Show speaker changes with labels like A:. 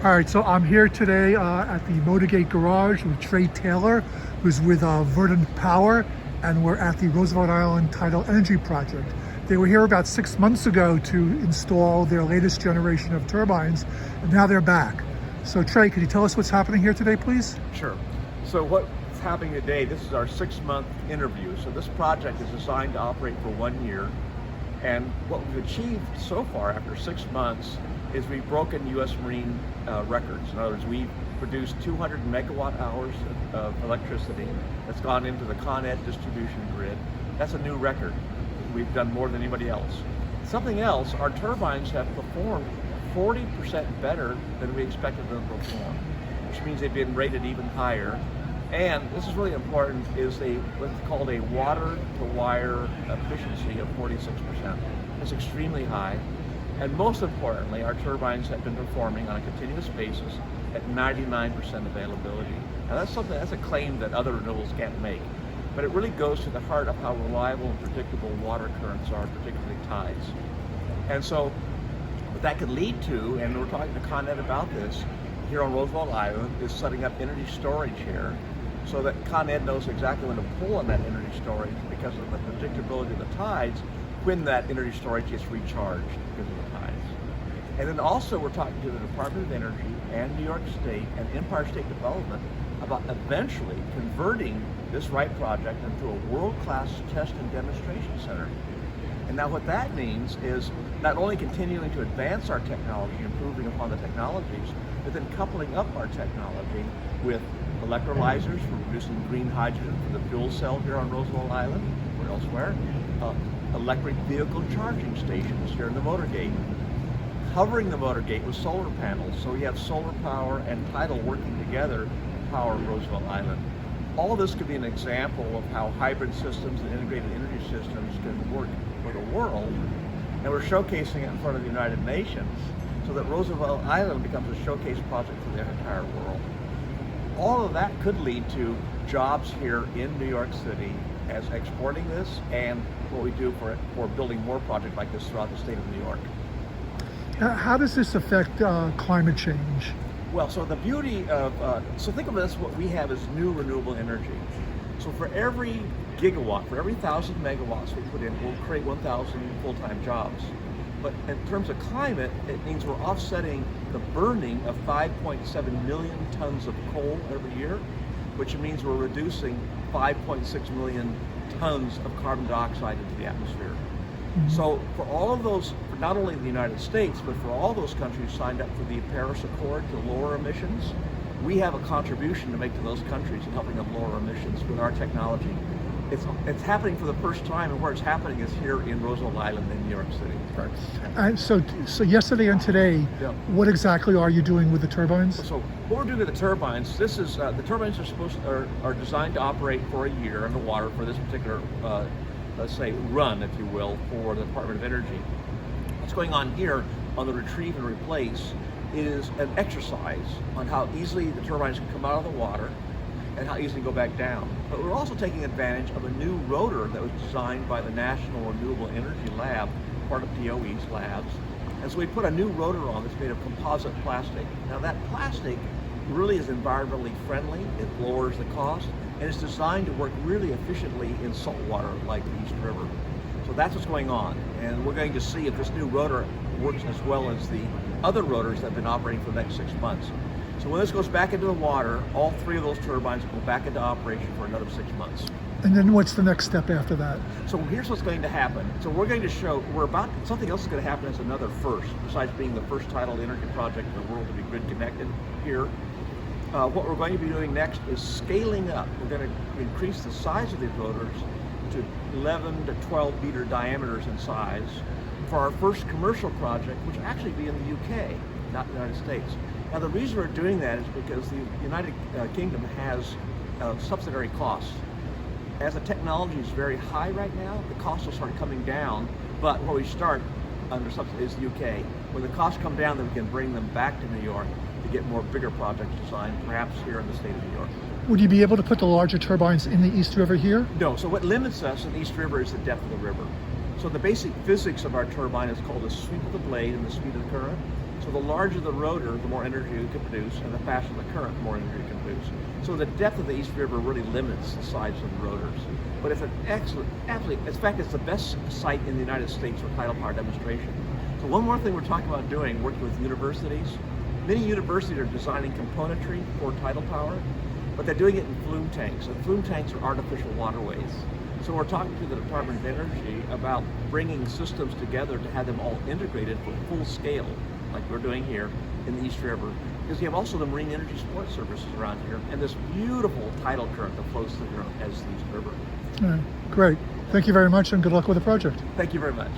A: All right, so I'm here today at the Motorgate Garage with Trey, who's with Verdant Power, and we're at the Roosevelt Island Tidal Energy Project. They were here about 6 months ago to install their latest generation of turbines, and now they're back. So Trey, could you tell us what's happening here today, please?
B: Sure. So what's happening today, this is our 6-month interview. So this project is designed to operate for 1 year. And what we've achieved so far after 6 months is we've broken U.S. Marine records. In other words, we've produced 200 megawatt hours of electricity that's gone into the Con Ed distribution grid. That's a new record. We've done more than anybody else. Something else, our turbines have performed 40% better than we expected them to perform, which means they've been rated even higher. And this is really important, is what's called a water-to-wire efficiency of 46%. It's extremely high. And most importantly, our turbines have been performing on a continuous basis at 99% availability. Now that's a claim that other renewables can't make. But it really goes to the heart of how reliable and predictable water currents are, particularly tides. And so what that could lead to, and we're talking to Con Ed about this, here on Roosevelt Island, is setting up energy storage here so that Con Ed knows exactly when to pull on that energy storage because of the predictability of the tides when that energy storage gets recharged because of the tides. And then also we're talking to the Department of Energy and New York State and Empire State Development about eventually converting this Wright project into a world-class test and demonstration center. And now what that means is not only continuing to advance our technology, improving upon the technologies, but then coupling up our technology with electrolyzers for producing green hydrogen for the fuel cell here on Roosevelt Island or elsewhere, electric vehicle charging stations here in the Motorgate, covering the Motorgate with solar panels, so we have solar power and Tidal working together to power Roosevelt Island. All of this could be an example of how hybrid systems and integrated energy systems can work for the world, and we're showcasing it in front of the United Nations so that Roosevelt Island becomes a showcase project for the entire world. All of that could lead to jobs here in New York City as exporting this and what we do for building more projects like this throughout the state of New York.
A: How does this affect climate change?
B: Well, so the beauty of, so think of this, what we have is new renewable energy. So for every gigawatt, for every 1,000 megawatts we put in, we'll create 1,000 full-time jobs. But in terms of climate, it means we're offsetting the burning of 5.7 million tons of coal every year, which means we're reducing 5.6 million tons of carbon dioxide into the atmosphere. Mm-hmm. So for all of those, for not only the United States, but for all those countries signed up for the Paris Accord to lower emissions, we have a contribution to make to those countries in helping them lower emissions with our technology. It's happening for the first time, and where it's happening is here in Roosevelt Island in New York City.
A: Right. And so yesterday and today, yeah, what exactly are you doing with the turbines?
B: So what we're doing with the turbines, this is the turbines are designed to operate for a year underwater for this particular, let's say, run, if you will, for the Department of Energy. What's going on here on the retrieve and replace is an exercise on how easily the turbines can come out of the water and how easily go back down. But we're also taking advantage of a new rotor that was designed by the National Renewable Energy Lab, part of DOE's labs. And so we put a new rotor on that's made of composite plastic. Now that plastic really is environmentally friendly, it lowers the cost, and it's designed to work really efficiently in salt water like the East River. So that's what's going on. And we're going to see if this new rotor works as well as the other rotors that have been operating for the next 6 months. So when this goes back into the water, all 3 of those turbines go back into operation for another 6 months.
A: And then what's the next step after that?
B: So here's what's going to happen. So we're going to show, something else is going to happen as another first, besides being the first tidal energy project in the world to be grid connected here. What we're going to be doing next is scaling up. We're going to increase the size of these rotors to 11 to 12 meter diameters in size for our first commercial project, which will actually be in the UK, not the United States. Now the reason we're doing that is because the United Kingdom has subsidiary costs. As the technology is very high right now, the costs will start coming down, but where we start under subsidy is the UK. When the costs come down, then we can bring them back to New York to get more bigger projects designed, perhaps here in the state of New York.
A: Would you be able to put the larger turbines in the East River here?
B: No, so what limits us in the East River is the depth of the river. So the basic physics of our turbine is called the sweep of the blade and the speed of the current. So the larger the rotor, the more energy it can produce, and the faster the current, the more energy it can produce. So the depth of the East River really limits the size of the rotors. But it's an excellent, absolutely, in fact, it's the best site in the United States for tidal power demonstration. So one more thing we're talking about doing, working with universities. Many universities are designing componentry for tidal power, but they're doing it in flume tanks. And flume tanks are artificial waterways. So we're talking to the Department of Energy about bringing systems together to have them all integrated for full scale, like we're doing here in the East River. Because you have also the marine energy support services around here, and this beautiful tidal current that flows through here as the East River.
A: Great. Thank you very much, and good luck with the project.
B: Thank you very much.